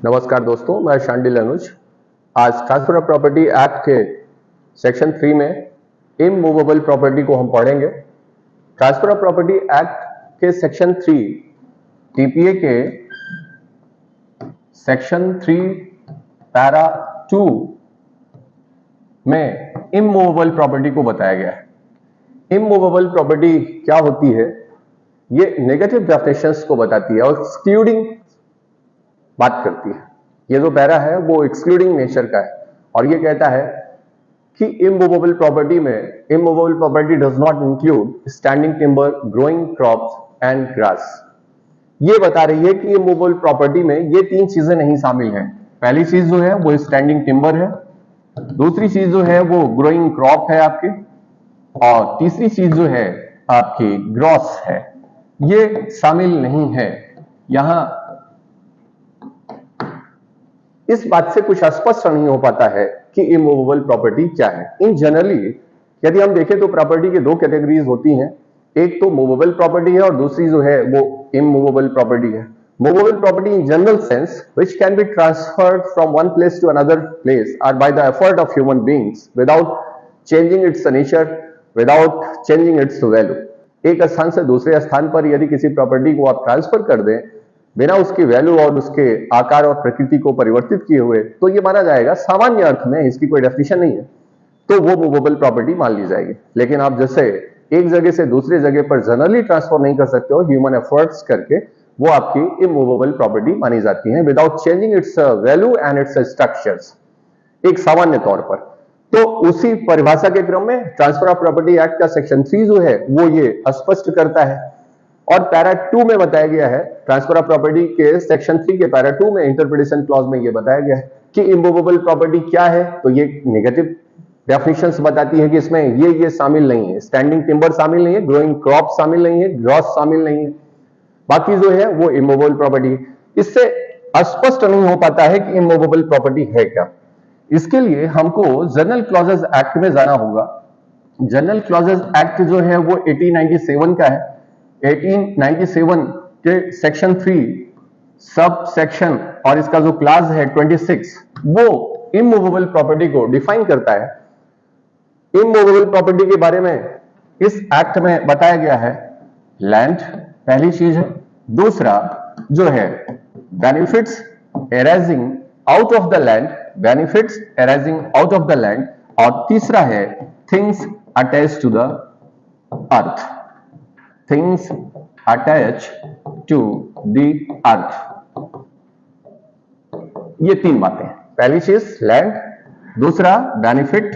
नमस्कार दोस्तों, मैं शांडिल अनुज। आज ट्रांसफर ऑफ प्रॉपर्टी एक्ट के सेक्शन 3 में इमूवेबल प्रॉपर्टी को हम पढ़ेंगे। ट्रांसफर ऑफ प्रॉपर्टी एक्ट के सेक्शन 3 टीपीए के सेक्शन 3 पैरा 2 में इमूवेबल प्रॉपर्टी को बताया गया है। इमूवेबल प्रॉपर्टी क्या होती है? ये नेगेटिव डेफिनेशंस को बताती है और एक्सक्लूडिंग बात करती है। ये जो पैरा है वो एक्सक्लूडिंग नेचर का है और ये कहता है कि इमूवेबल प्रॉपर्टी में immovable property does not include standing timber, growing crops and grass. ये बता रही है कि इमूवेबल प्रॉपर्टी में ये तीन चीजें नहीं शामिल हैं। पहली चीज जो है वो स्टैंडिंग टिम्बर है, दूसरी चीज जो है वो ग्रोइंग क्रॉप है आपकी, और तीसरी चीज जो है आपकी ग्रॉस है। ये शामिल नहीं है। यहां इस बात से कुछ स्पष्ट नहीं हो पाता है कि इमूवेबल प्रॉपर्टी क्या है। इन जनरली यदि हम देखें तो प्रॉपर्टी के दो कैटेगरीज होती हैं, एक तो मूवेबल प्रॉपर्टी है और दूसरी जो है वो इमूवेबल प्रॉपर्टी है। Movable property in general sense which can be transferred from one place to another place और by the effort of human beings without changing its nature, without changing its value. एक स्थान से दूसरे स्थान पर यदि किसी प्रॉपर्टी को आप ट्रांसफर कर दें बिना उसकी वैल्यू और उसके आकार और प्रकृति को परिवर्तित किए हुए, तो ये माना जाएगा, सामान्य अर्थ में इसकी कोई डेफिनेशन नहीं है, तो वो मूवेबल प्रॉपर्टी मान ली जाएगी। लेकिन आप जैसे एक जगह से दूसरी जगह पर जनरली ट्रांसफर नहीं कर सकते हो ह्यूमन एफर्ट्स करके, वो आपकी इमूवेबल प्रॉपर्टी मानी जाती है without changing its value and it's structures, एक सामान्य तौर पर। तो उसी परिभाषा के क्रम में ट्रांसफर ऑफ प्रॉपर्टी एक्ट का सेक्शन 3 जो है वो ये स्पष्ट करता है। और पैरा 2 में बताया गया है, ट्रांसफर ऑफ प्रॉपर्टी के सेक्शन 3 के पैरा 2 में इंटरप्रिटेशन क्लॉज में ये बताया गया है कि इमूवेबल प्रॉपर्टी क्या है। तो ये नेगेटिव डेफिनेशंस बताती है कि इसमें ये शामिल नहीं है, स्टैंडिंग टिम्बर शामिल नहीं है, ग्रोइंग क्रॉप शामिल नहीं है, ग्रॉस शामिल नहीं है, बाकी जो है वो इमूवेबल प्रॉपर्टी। इससे स्पष्ट नहीं हो पाता है कि इमूवेबल प्रॉपर्टी है क्या। इसके लिए हमको जनरल क्लॉजेस एक्ट में जाना होगा। जनरल क्लॉजेस एक्ट जो है वो 1897 का है। 1897 के सेक्शन 3 सब सेक्शन और इसका जो क्लास है 26 वो इमूवेबल प्रॉपर्टी को डिफाइन करता है। इमूवेबल प्रॉपर्टी के बारे में इस एक्ट में बताया गया है, लैंड पहली चीज है, दूसरा जो है benefits arising out of the land, benefits arising out of the land, और तीसरा है things attached to the earth, things attached to the earth। ये तीन बातें, पहली चीज लैंड, दूसरा benefit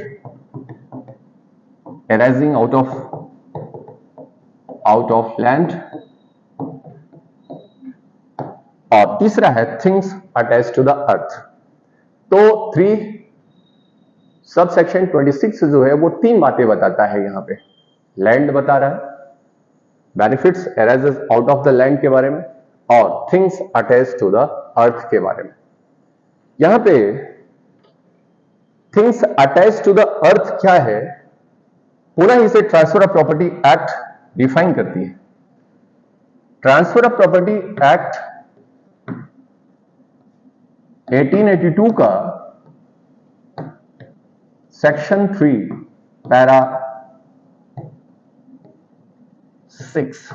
arising out of land, और तीसरा है things attached to the earth. तो 3 सब सेक्शन 26 जो है वो तीन बातें बताता है। यहां पे लैंड बता रहा है, benefits arises out of the land के बारे में, और things attached to the earth के बारे में। यहां पे things attached to the earth क्या है, पुनः इसे transfer of property act define करती है। ट्रांसफर ऑफ प्रॉपर्टी एक्ट 1882 का सेक्शन 3 पैरा 6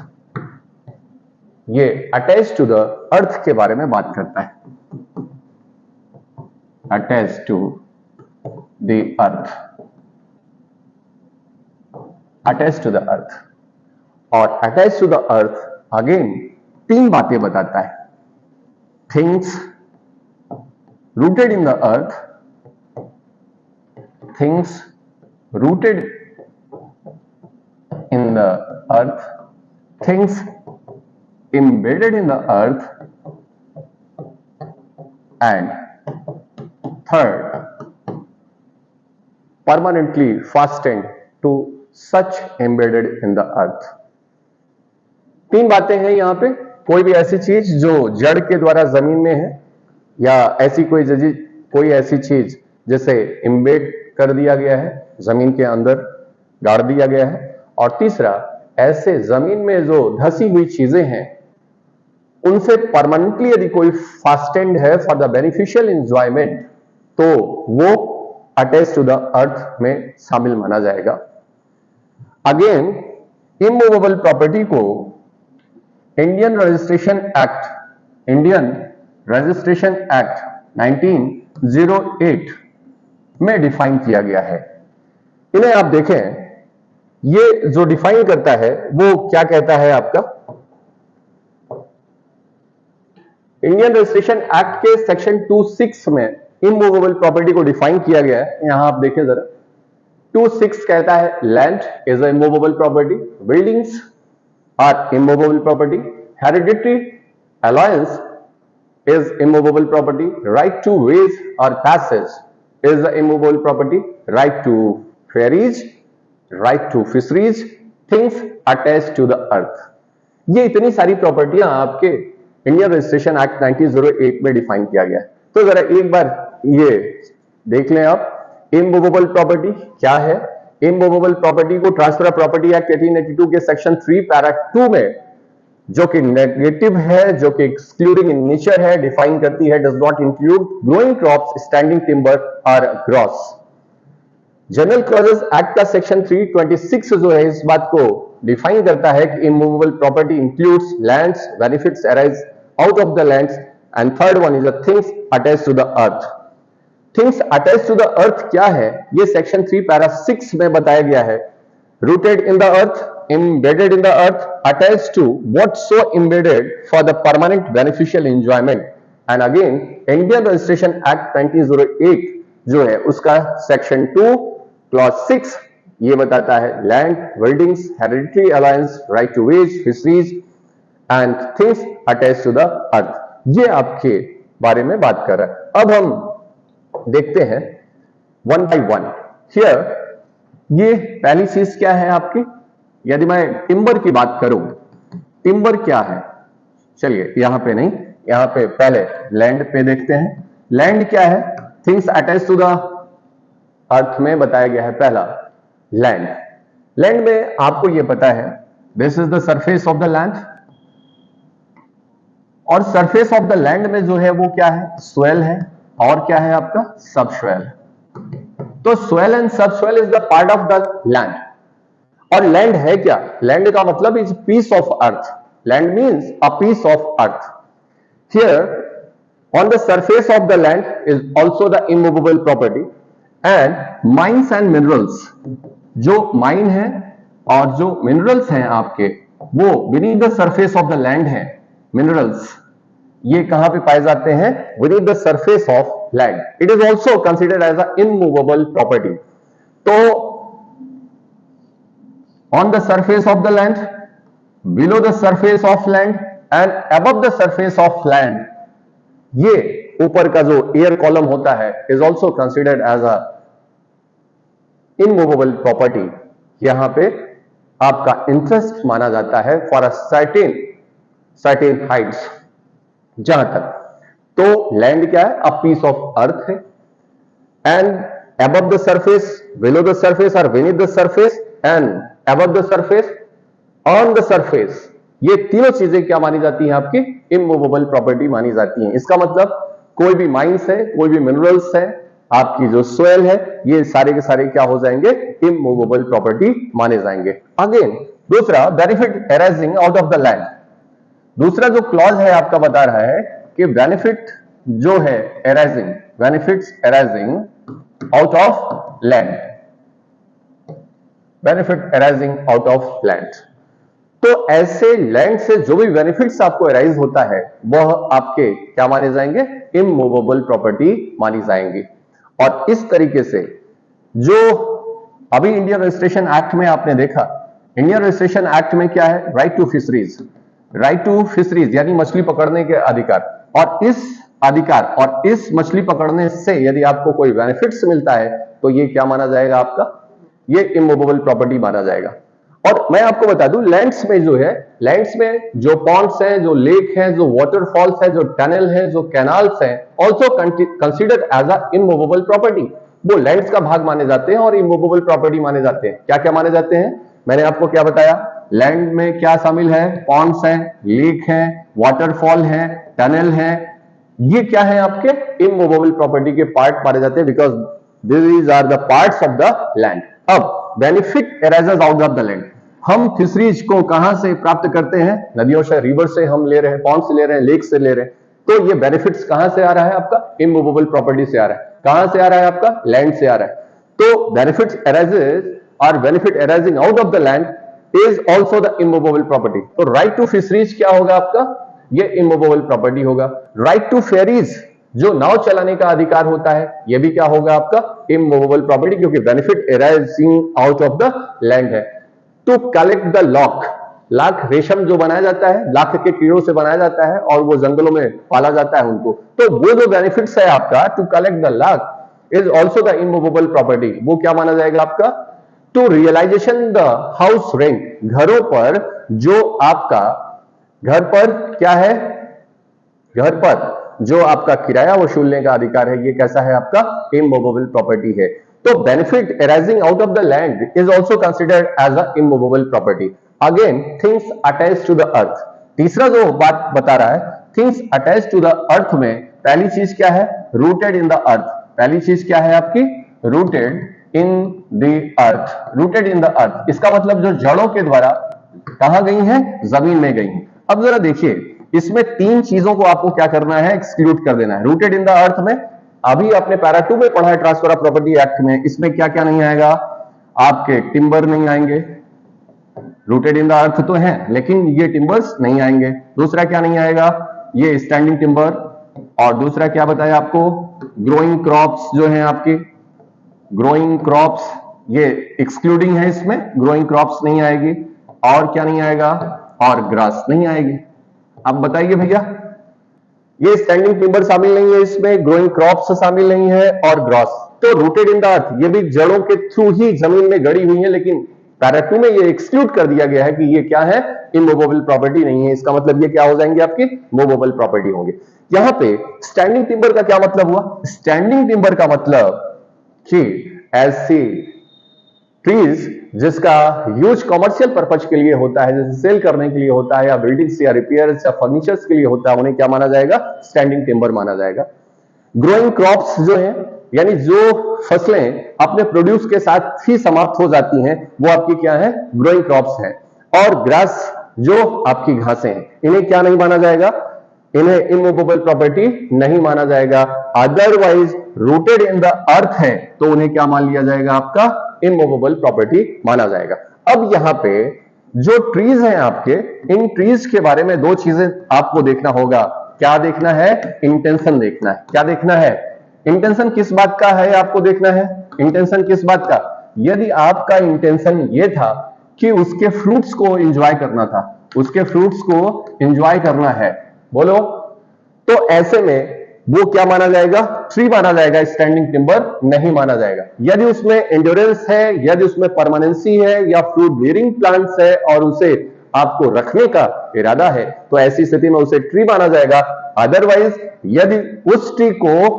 ये अटैच टू द अर्थ के बारे में बात करता है। Attach to the earth, attach to the earth, और attach to the earth again तीन बातें बताता है। Things rooted in the earth, things rooted in the earth, things embedded in the earth, and third, permanently fastened to such embedded in the earth। तीन बातें हैं यहां पे। कोई भी ऐसी चीज जो जड़ के द्वारा जमीन में है, या ऐसी कोई ऐसी चीज जिसे एम्बेड कर दिया गया है, जमीन के अंदर गाड़ दिया गया है, और तीसरा ऐसे जमीन में जो धसी हुई चीजें हैं उनसे परमानेंटली यदि कोई फास्टेंड है फॉर द बेनिफिशियल एंजॉयमेंट, तो वो अटैच टू द अर्थ में शामिल माना जाएगा। अगेन इमूवेबल प्रॉपर्टी को इंडियन रजिस्ट्रेशन एक्ट 1908 में डिफाइन किया गया है। इन्हें आप देखें, ये जो डिफाइन करता है वो क्या कहता है आपका, इंडियन रजिस्ट्रेशन एक्ट के सेक्शन 26 में इमूवेबल प्रॉपर्टी को डिफाइन किया गया है। यहां आप देखें जरा, 26 कहता है land is a immovable property, buildings are immovable property, hereditary allowance is immovable property, right to ways or passage is the immovable property, right to ferries, right to fisheries, things attached to the earth। ये इतनी सारी प्रॉपर्टियां आपके Indian registration act 1908 में define किया गया है। तो जरा एक बार ये देख लें आप, इमूवेबल प्रॉपर्टी क्या है। इमूवेबल प्रॉपर्टी को ट्रांसफर ऑफ प्रॉपर्टी एक्ट 1882 के सेक्शन 3 पैरा 2 में, जो कि नेगेटिव है, जो कि एक्सक्लूडिंग इन नेचर है, डिफाइन करती है, does not include growing crops, standing timber और ग्रॉस। जनरल क्लॉजेस एक्ट का सेक्शन 326 जो है इस बात को डिफाइन करता है कि immovable property includes lands, benefits arise out of the lands, and third one is the things attached to the earth. Things attached to the earth क्या है, ये सेक्शन 3 पैरा 6 में बताया गया है। Rooted in the earth, embedded in the earth, attached to what so embedded for the permanent beneficial enjoyment। and again Indian Registration Act 1908 जो है उसका सेक्शन 2 क्लॉज 6 ये बताता है land, buildings, hereditary allowance, right to ways, fisheries and things attached to the earth. ये आपके बारे में बात कर रहा है। अब हम देखते हैं वन बाय वन। हियर ये पहली चीज क्या है आपकी, यदि मैं टिम्बर की बात करूं, टिम्बर क्या है, चलिए यहां पे नहीं, यहां पे पहले लैंड पे देखते हैं। लैंड क्या है, things attach to the earth में बताया गया है पहला लैंड। लैंड में आपको यह पता है this is the surface of the land, और सरफेस ऑफ द लैंड में जो है वो क्या है, सोयल है, और क्या है आपका सबसोयल। तो soil and subsoil is the part of the land. और लैंड है क्या, लैंड का मतलब is piece of earth. Land means a piece of earth. Here on the surface of the land is also the immovable property and mines and minerals. जो mine है और जो minerals हैं आपके, वो beneath the surface of the land है। Minerals ये कहां पे पाए जाते हैं, beneath the surface of land. It is also considered as a immovable property. तो on the surface of the land, below the surface of land and above the surface of land, ये ऊपर का जो एयर कॉलम होता है is also considered as a immovable property। यहां पे आपका इंटरेस्ट माना जाता है for a certain heights। जहां तक तो लैंड क्या है, a piece of earth है, and above the surface, below the surface or beneath the surface and above the surface, on the surface, ये तीनों चीजें क्या मानी जाती हैं, आपकी इमूवेबल प्रॉपर्टी मानी जाती हैं। इसका मतलब कोई भी माइंस है, कोई भी मिनरल्स है, आपकी जो सोयल है, ये सारे के सारे क्या हो जाएंगे, इमूवेबल प्रॉपर्टी माने जाएंगे। अगेन दूसरा, benefit arising out of the land. दूसरा जो क्लॉज है आपका बता रहा है कि बेनिफिट जो है arising, benefits arising out of land, benefit arising out of land. तो ऐसे लैंड से जो भी बेनिफिट्स आपको अराइज होता है वह आपके क्या माने जाएंगे, इमूवेबल प्रॉपर्टी मानी जाएंगी। और इस तरीके से जो अभी इंडियन रजिस्ट्रेशन एक्ट में आपने देखा, इंडियन रजिस्ट्रेशन एक्ट में क्या है, right to fisheries, right to fisheries यानी मछली पकड़ने के अधिकार। और इस अधिकार और इस मछली पकड़ने से यदि आपको कोई बेनिफिट्स मिलता है तो ये क्या माना जाएगा, आपका ये इमूवेबल प्रॉपर्टी माना जाएगा। और मैं आपको बता दूं, लैंड्स में जो है, लैंड्स में जो पॉन्ड्स हैं, जो लेक हैं, जो वाटरफॉल्स हैं, जो टनल हैं, जो कैनाल्स हैं, also considered as a immovable property. वो लैंड्स का भाग माने जाते हैं और इमूवेबल प्रॉपर्टी माने जाते हैं। क्या क्या माने जाते हैं, मैंने आपको क्या बताया, लैंड में क्या शामिल है? पॉन्ड्स हैं, लेक हैं, वाटरफॉल हैं, टनल हैं। ये क्या है? आपके इमूवेबल प्रॉपर्टी के पार्ट माने जाते हैं, because these are the parts of the land. अब benefit arises out of the land. हम फिशरीज को कहां से प्राप्त करते हैं? नदियों से, रिवर से हम ले रहे हैं, पॉन्ड से ले रहे हैं, लेक से ले रहे हैं। तो ये बेनिफिट्स कहां से आ रहा है? आपका इमूवेबल प्रॉपर्टी से आ रहा है। कहां से आ रहा है? आपका लैंड से आ रहा है। तो बेनिफिट्स अराइजेस और benefit arising out of the land is also the immovable property. तो राइट टू फिशरीज क्या होगा आपका? ये इमूवेबल प्रॉपर्टी होगा। राइट टू फेरीज, जो नाव चलाने का अधिकार होता है, ये भी क्या होगा? आपका इमूवेबल प्रॉपर्टी, क्योंकि benefit arising out of the land है। टू कलेक्ट द लॉक, लाख रेशम जो बनाया जाता है, लाख के कीड़ों से बनाया जाता है और वो जंगलों में पाला जाता है उनको, तो वो जो बेनिफिट्स है आपका, to collect the lac is also the immovable property. वो क्या माना जाएगा आपका? To realization the house rent, घरों पर जो आपका, घर पर क्या है? घर पर जो आपका किराया वसूलने का अधिकार है, ये कैसा है? आपका इमूवेबल प्रॉपर्टी है। तो benefit arising out of the land is also considered as a immovable property. Again things attach to the earth, तीसरा जो बात बता रहा है, things attach to the earth में पहली चीज क्या है? Rooted in the earth. पहली चीज क्या है आपकी? Rooted in the earth. Rooted in the earth, इसका मतलब जो जड़ों के द्वारा कहां गई हैं? जमीन में गई हैं। अब जरा देखिए, इसमें तीन चीजों को आपको क्या करना है? एक्सक्लूड कर देना है। रूटेड इन द अर्थ में अभी आपने पैरा 2 में पढ़ा है ट्रांसफर ऑफ प्रॉपर्टी एक्ट में, इसमें क्या क्या नहीं आएगा? आपके टिम्बर नहीं आएंगे, रूटेड इन द अर्थ तो है लेकिन ये टिम्बर्स नहीं आएंगे। दूसरा क्या नहीं आएगा? ये स्टैंडिंग टिम्बर। और दूसरा क्या बताया आपको? ग्रोइंग क्रॉप्स जो है आपकी, ग्रोइंग क्रॉप्स ये एक्सक्लूडिंग है, इसमें ग्रोइंग क्रॉप्स नहीं आएगी। और क्या नहीं आएगा? और ग्रास नहीं आएगी। अब बताइए भैया, ये स्टैंडिंग टिम्बर शामिल नहीं है इसमें, ग्रोइंग क्रॉप्स शामिल नहीं है और ग्रास। तो रूटेड इन द अर्थ, ये भी जड़ों के थ्रू ही जमीन में गड़ी हुई है, लेकिन पैरा 2 में ये एक्सक्लूड कर दिया गया है कि ये क्या है? इमूवेबल प्रॉपर्टी नहीं है। इसका मतलब ये क्या हो जाएंगे? आपकी मूवेबल प्रॉपर्टी होंगे। यहां पे स्टैंडिंग टिम्बर का क्या मतलब हुआ? स्टैंडिंग टिम्बर का मतलब कि ऐसी ट्रीज जिसका यूज कमर्शियल पर्पज के लिए होता है, जैसे सेल करने के लिए होता है, या बिल्डिंग्स या रिपेयर्स या फर्नीचर्स के लिए होता है, उन्हें क्या माना जाएगा? स्टैंडिंग टिम्बर माना जाएगा। ग्रोइंग क्रॉप्स जो है, यानी जो फसलें अपने प्रोड्यूस के साथ ही समाप्त हो जाती हैं, वो आपकी क्या है? ग्रोइंग क्रॉप्स है। और ग्रास जो आपकी घासें हैं, इन्हें क्या नहीं माना जाएगा? इन्हें इमूवेबल प्रॉपर्टी नहीं माना जाएगा। अदरवाइज रूटेड इन द अर्थ है तो उन्हें क्या मान लिया जाएगा? आपका इमूवेबल प्रॉपर्टी माना जाएगा। अब यहां पे जो ट्रीज हैं आपके, इन ट्रीज के बारे में दो चीजें आपको देखना होगा। क्या देखना है? इंटेंशन देखना है। क्या देखना है? इंटेंशन किस बात का है आपको देखना है। इंटेंशन किस बात का? यदि आपका इंटेंशन ये था कि उसके फ्रूट्स को एंजॉय करना था, उसके फ्रूट्स को एंजॉय करना है, बोलो, तो ऐसे में वो क्या माना जाएगा? ट्री माना जाएगा, स्टैंडिंग टिम्बर नहीं माना जाएगा। यदि उसमें एंड्योरेंस है, यदि उसमें परमानेंसी है, या फ्रूट बेयरिंग प्लांट्स है और उसे आपको रखने का इरादा है, तो ऐसी स्थिति में उसे ट्री माना जाएगा। अदरवाइज यदि उस ट्री को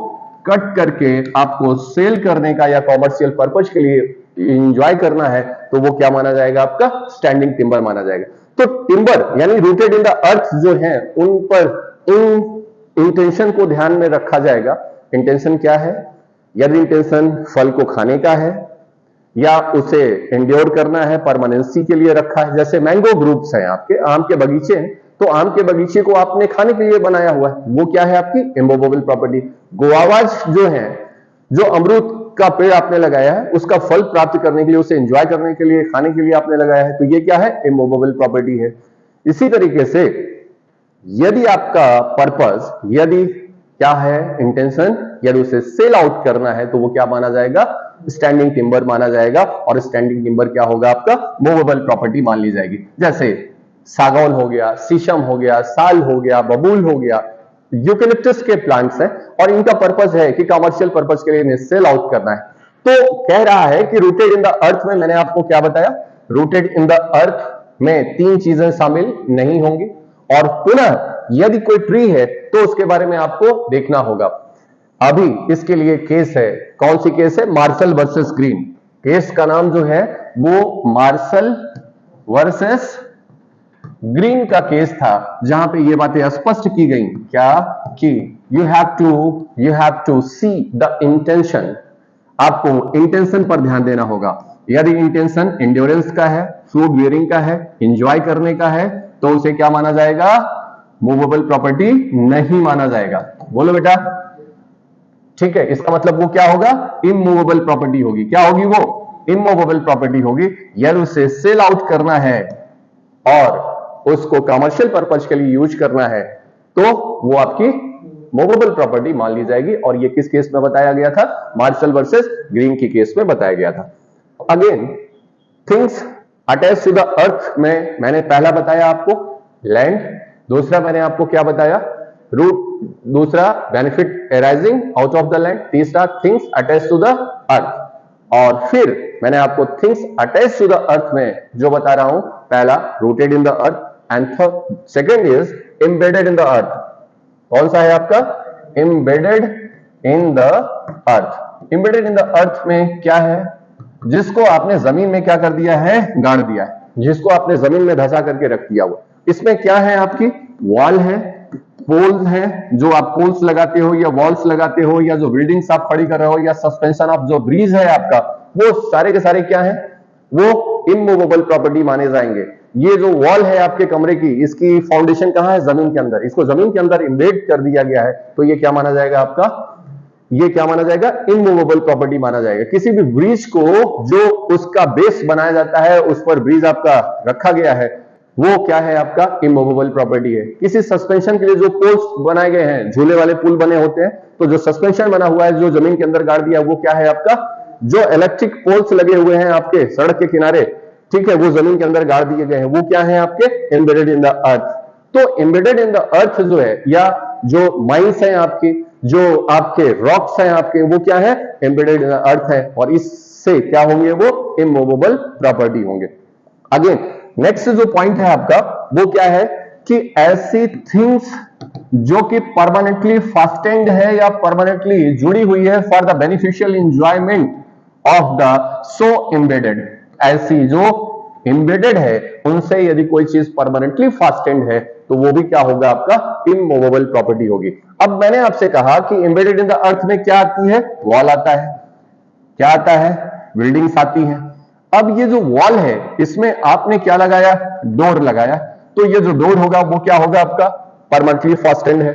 कट करके आपको सेल करने का या कॉमर्शियल पर्पज के लिए एंजॉय करना है, तो वो क्या माना जाएगा? आपका स्टैंडिंग टिम्बर माना जाएगा। तो टिम्बर यानी रूटेड इन द अर्थ जो है, उन पर इन इंटेंशन को ध्यान में रखा जाएगा। इंटेंशन क्या है? यदि इंटेंशन फल को खाने का है या उसे एंड्योर करना है, परमानेंसी के लिए रखा है, जैसे मैंगो ग्रुप्स हैं आपके, आम के बगीचे हैं, तो आम के बगीचे को आपने खाने के लिए बनाया हुआ है, वो क्या है? आपकी इमूवेबल प्रॉपर्टी। गुआवाज जो है, जो अमरूद का पेड़ आपने लगाया है, उसका फल प्राप्त करने के लिए, उसे एंजॉय करने के लिए, खाने के लिए आपने लगाया है, तो ये क्या है? इमूवेबल प्रॉपर्टी है। इसी तरीके से यदि आपका पर्पस, यदि क्या है? इंटेंशन, यदि उसे सेल आउट करना है, तो वो क्या माना जाएगा? स्टैंडिंग टिम्बर माना जाएगा। और स्टैंडिंग टिम्बर क्या होगा? आपका मूवेबल प्रॉपर्टी मान ली जाएगी। जैसे सागौन हो गया, शीशम हो गया, साल हो गया, बबूल हो गया, यूकेलिप्टस के प्लांट्स हैं और इनका पर्पस है कि कमर्शियल पर्पस के लिए इन्हें सेल आउट करना है। तो कह रहा है कि रूटेड इन द अर्थ में मैंने आपको क्या बताया? रूटेड इन द अर्थ में तीन चीजें शामिल नहीं होंगी। और पुनः यदि कोई ट्री है तो उसके बारे में आपको देखना होगा। अभी इसके लिए केस है, कौन सी केस है? Marshall versus Green. केस का नाम जो है वो मार्शल वर्सेस ग्रीन का केस था, जहां पे ये बातें स्पष्ट की गई क्या कि you have to see the intention, आपको इंटेंशन पर ध्यान देना होगा। यदि इंटेंशन एंड्योरेंस का है, फ्रूट बियरिंग का है, एंजॉय करने का है, तो उसे क्या माना जाएगा? मूवेबल प्रॉपर्टी नहीं माना जाएगा। बोलो बेटा, ठीक है। इसका मतलब वो क्या होगा? इमूवेबल प्रॉपर्टी होगी। क्या होगी वो? इमूवेबल प्रॉपर्टी होगी। यदि उसे सेल आउट करना है और उसको कमर्शियल पर्पज के लिए यूज करना है, तो वो आपकी मूवेबल प्रॉपर्टी मान ली जाएगी। और ये किस केस में बताया गया था? मार्शल वर्सेस ग्रीन की केस में बताया गया था। Again, things attach to the earth में मैंने पहला बताया आपको लैंड, दूसरा मैंने आपको क्या बताया? रूट, दूसरा benefit arising out of the land, तीसरा things attach to the earth. और फिर मैंने आपको things attach to the earth में जो बता रहा हूं, पहला rooted in the earth and second is embedded in the earth. कौन सा है आपका? Embedded in the earth. Embedded in the earth में क्या है? जिसको आपने जमीन में क्या कर दिया है? गाड़ दिया है, जिसको आपने जमीन में धंसा करके रख दिया हुआ। इसमें क्या है? आपकी वॉल है, पोल्स हैं, जो आप पोल्स लगाते हो या वॉल्स लगाते हो, या जो बिल्डिंग्स आप खड़ी कर रहे हो, या सस्पेंशन ऑफ जो ब्रिज है आपका, वो सारे के सारे क्या है? वो इमूवेबल प्रॉपर्टी माने जाएंगे। ये जो वॉल है आपके कमरे की, इसकी फाउंडेशन कहां है? जमीन के अंदर। इसको जमीन के अंदर इम्बेड कर दिया गया है, तो ये क्या माना जाएगा आपका? ये क्या माना जाएगा? इमूवेबल प्रॉपर्टी माना जाएगा। किसी भी ब्रिज को जो उसका बेस बनाया जाता है, उस पर ब्रिज आपका रखा गया है, वो क्या है? आपका इमूवेबल प्रॉपर्टी है। किसी सस्पेंशन के लिए जो पोल्स बनाए गए हैं, झूले वाले पुल बने होते हैं, तो जो सस्पेंशन बना हुआ है, जो जमीन के अंदर गाड़ दिया, वो क्या है आपका? जो इलेक्ट्रिक पोल्स लगे हुए हैं आपके सड़क के किनारे, ठीक है, वो जमीन के अंदर गाड़ दिए गए हैं, वो क्या है? आपके एम्बेडेड इन द अर्थ। तो एम्बेडेड इन द अर्थ जो है, या जो माइंस हैं आपकी, जो आपके रॉक्स हैं आपके, वो क्या है? एम्बेडेड इन द अर्थ है। और इससे क्या होंगे? वो इमूवेबल प्रॉपर्टी होंगे। अगेन, नेक्स्ट जो पॉइंट है आपका, वो क्या है कि ऐसी थिंग्स जो कि परमानेंटली फास्टेंड है या परमानेंटली जुड़ी हुई है for the beneficial enjoyment of the so embedded, ऐसी जो एम्बेडेड है, उनसे यदि कोई चीज परमानेंटली फास्टेंड है, तो वो भी क्या होगा? आपका इमूवेबल प्रॉपर्टी होगी। अब मैंने आपसे कहा कि एम्बेडेड इन द अर्थ में क्या आती है? वॉल आता है। क्या आता है? बिल्डिंग्स आती हैं। अब ये जो वॉल है, इसमें आपने क्या लगाया? डोर लगाया। तो ये जो डोर होगा, वो क्या होगा? आपका परमानेंटली फास्टेंड है।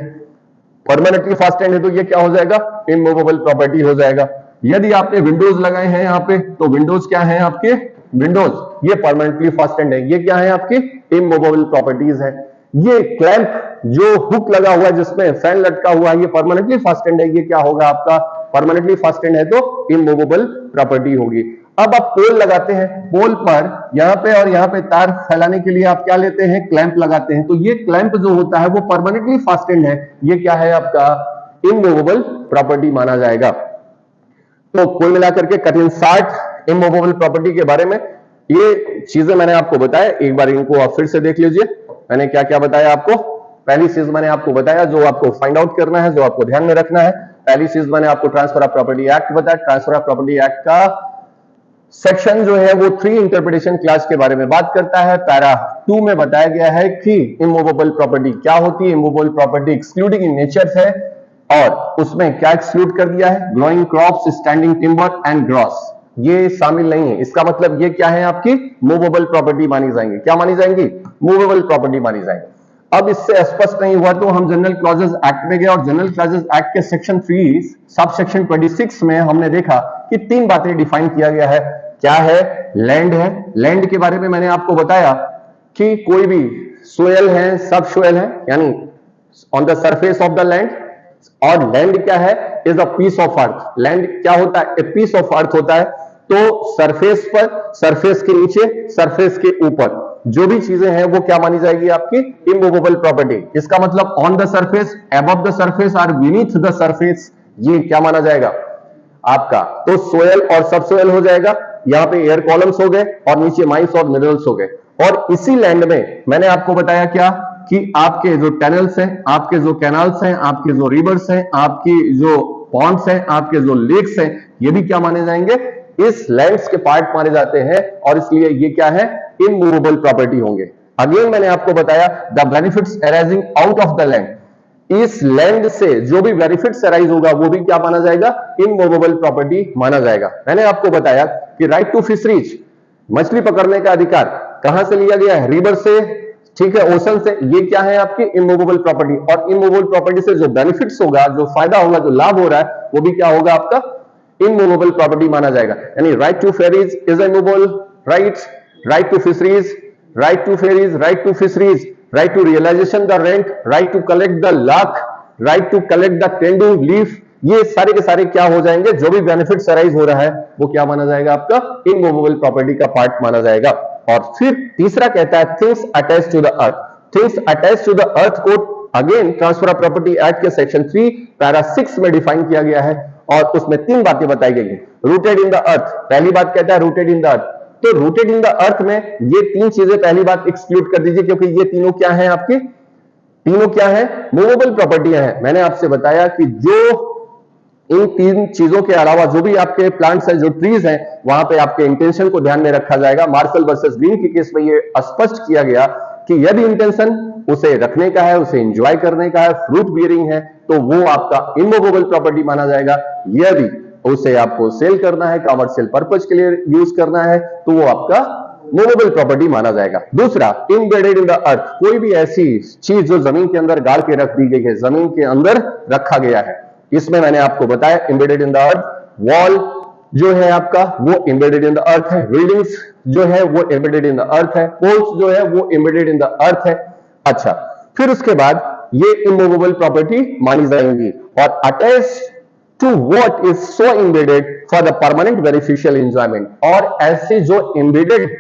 परमानेंटली फास्टेंड है, तो ये क्या हो जाएगा? इमूवेबल प्रॉपर्टी हो जाएगा। यदि आपने विंडोज लगाए हैं यहाँ पे, तो विंडोज क्या है आपके? विंडोज, ये परमानेंटली फास्टेंड है। ये क्या है? आपकी इमूवेबल प्रॉपर्टीज है। ये क्लैंप जो हुक लगा हुआ है, जिसमें फैन लटका हुआ है, ये परमानेंटली फास्टेंड है। ये क्या होगा? आपका परमानेंटली फास्टेंड है, तो इमूवेबल प्रॉपर्टी होगी। अब आप पोल लगाते हैं, पोल पर यहां पे और यहां पे तार फैलाने के लिए आप क्या लेते हैं? क्लैंप लगाते हैं। तो ये क्लैंप जो होता है, वो परमानेंटली फास्टेंड है। ये क्या है? आपका इमूवेबल प्रॉपर्टी माना जाएगा। तो कुल मिलाकर के cut in short immovable property के बारे में ये चीजें मैंने आपको बताया। एक बार इनको आप फिर से देख लीजिए। मैंने क्या क्या बताया आपको? पहली चीज मैंने आपको बताया, जो आपको फाइंड आउट करना है, जो आपको ध्यान में रखना है। पहली चीज मैंने आपको ट्रांसफर ऑफ प्रॉपर्टी एक्ट बताया। ट्रांसफर ऑफ प्रॉपर्टी एक्ट का सेक्शन जो है, वो 3 इंटरप्रिटेशन क्लास के बारे में बात करता है। पैरा 2 में बताया गया है कि इमूवेबल प्रॉपर्टी क्या होती है। Immovable property excluding in nature है, और उसमें क्या एक्सक्लूड कर दिया है? Growing crops, standing timber and gross, ये शामिल नहीं है। इसका मतलब ये क्या है? आपकी मूवेबल प्रॉपर्टी मानी जाएंगी। क्या मानी जाएंगी? मूवेबल प्रॉपर्टी मानी जाएंगी। अब इससे स्पष्ट नहीं हुआ, तो हम जनरल क्लॉजेस एक्ट में गए, और जनरल क्लॉजेस एक्ट के सेक्शन 3 सब सेक्शन 26 में हमने देखा कि 3 बातें डिफाइन किया गया है। क्या है? लैंड है। लैंड के बारे में मैंने आपको बताया कि कोई भी सोयल है, सब सोयल है, यानी on the surface of the land. और लैंड क्या है? Is a piece of earth. Land क्या होता है? ए पीस ऑफ अर्थ होता है। तो सरफेस पर, सरफेस के नीचे, सरफेस के ऊपर जो भी चीजें हैं, वो क्या मानी जाएगी? आपकी इमूवेबल प्रॉपर्टी। इसका मतलब on the surface, above the surface और बीनीथ द सरफेस, ये क्या माना जाएगा आपका? तो सोयल और सब सोयल हो जाएगा। यहां पे एयर कॉलम्स हो गए, और नीचे माइंस और मिनरल्स हो गए। और इसी लैंड में मैंने आपको बताया क्या कि आपके जो टनल्स हैं, आपके जो कैनाल्स हैं, आपके जो रिवर्स हैं, आपकी जो पॉन्ड्स हैं, आपके जो लेक्स हैं, ये भी क्या माने जाएंगे? इस लैंड्स के पार्ट माने जाते हैं, और इसलिए ये क्या है? इमूवेबल प्रॉपर्टी होंगे। अगेन मैंने आपको बताया the benefits arising out of the land, इस लैंड से जो भी बेनिफिट्स अराइज होगा वो भी क्या माना जाएगा, इमूवेबल प्रॉपर्टी माना जाएगा। मैंने आपको बताया कि राइट टू फिशरीज, मछली पकड़ने का अधिकार कहां से लिया गया है, रिवर से, ठीक है, ओशन से, ये क्या है आपकी इमूवेबल प्रॉपर्टी। और इमूवेबल प्रॉपर्टी से जो बेनिफिट्स होगा, जो फायदा होगा, जो लाभ हो रहा है, वो भी क्या होगा आपका इमूवेबल प्रॉपर्टी माना जाएगा। यानी right to ferries is immovable right, right to fisheries, right to ferries, right to fisheries, right to realization the rent, right to collect the lakh, right to collect the tendu leaf, ये सारे के सारे क्या हो जाएंगे, जो भी benefits arise हो रहा है वो क्या माना जाएगा, आपका इमूवेबल प्रॉपर्टी का पार्ट माना जाएगा। और फिर तीसरा कहता है things attach to the earth, things attach to the earth को again transfer of property act के सेक्शन 3 पैरा 6 में डिफाइन किया गया है और उसमें 3 बातें बताई गई हैं। रूटेड इन द अर्थ, पहली बात कहता है रूटेड इन द अर्थ, तो रूटेड इन द अर्थ में ये 3 चीजें पहली बात एक्सक्लूड कर दीजिए, क्योंकि ये तीनों क्या है आपकी, तीनों क्या है, मूवेबल प्रॉपर्टियां हैं। मैंने आपसे बताया कि जो इन 3 चीजों के अलावा जो भी आपके प्लांट्स हैं, जो ट्रीज हैं, वहां पे आपके इंटेंशन को ध्यान में रखा जाएगा। मार्शल वर्सेस ग्रीन के केस में ये स्पष्ट किया गया कि यदि इंटेंशन उसे रखने का है, उसे एंजॉय करने का है, फ्रूट बियरिंग है, तो वो आपका इमूवेबल प्रॉपर्टी माना जाएगा। यदि उसे आपको सेल करना है, कमर्शियल पर्पज के लिए यूज करना है, तो वो आपका मूवेबल प्रॉपर्टी माना जाएगा। दूसरा, इम्बेडेड इन द अर्थ, कोई भी ऐसी चीज जो जमीन के अंदर गाड़ के रख दी गई है, जमीन के अंदर रखा गया है, इसमें मैंने आपको बताया embedded in the earth, wall जो है आपका वो एम्बेडेड इन द अर्थ है, बिल्डिंग्स जो है वो एम्बेडेड इन द अर्थ है, पोल्स जो है वो एम्बेडेड इन द अर्थ है। अच्छा, फिर उसके बाद ये इमूवेबल प्रॉपर्टी मानी जाएंगी और attach to what is so embedded for the permanent beneficial enjoyment, और ऐसे जो एम्बेडेड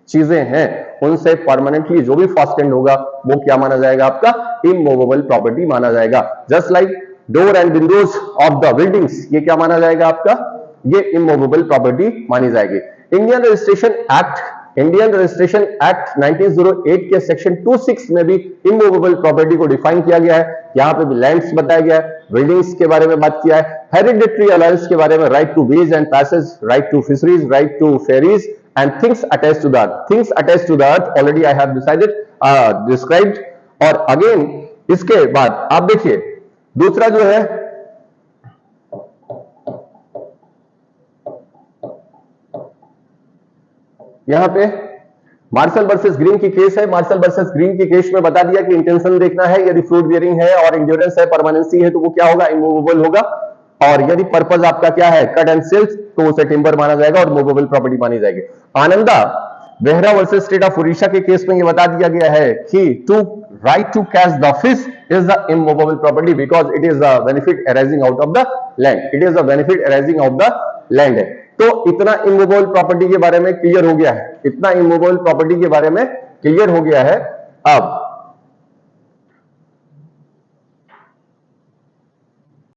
चीजें हैं उनसे परमानेंटली जो भी फास्टेंड होगा वो क्या माना जाएगा, आपका इमूवेबल प्रॉपर्टी माना जाएगा। Just like door and Windows of the buildings, ये क्या माना जाएगा आपका, ये इमूवेबल प्रॉपर्टी मानी जाएगी। Indian registration act, Indian registration act 1908 के सेक्शन 26 में भी इमूवेबल प्रॉपर्टी को डिफाइन किया गया है। यहां पे भी लैंड्स बताया गया है, बिल्डिंग्स के बारे में बात किया है, हेरिडिटरी अलायंस के बारे में, right to ways and passage, right to fisheries, right to ferries and things attached to the earth. Things attached to the earth already I have described. और अगेन इसके बाद आप देखिए दूसरा जो है, यहां पे मार्शल वर्सेस ग्रीन की केस है। मार्शल वर्सेस ग्रीन की केस में बता दिया कि इंटेंशन देखना है, यदि फ्रूट बियरिंग है और एंड्योरेंस है, परमानेंसी है, तो वो क्या होगा, इमूवेबल होगा। और यदि पर्पस आपका क्या है, कट एंड सेल्स, तो उसे टिम्बर माना जाएगा और मूवेबल प्रॉपर्टी मानी जाएगी। Ananda Behera versus state of Orissa के केस में ये बता दिया गया है कि to right to catch the fish is the immovable property because it is the benefit arising out of the land, it is the benefit arising of the land है। तो इतना इमूवेबल प्रॉपर्टी के बारे में क्लियर हो गया है, इतना इमूवेबल प्रॉपर्टी के बारे में क्लियर हो गया है। अब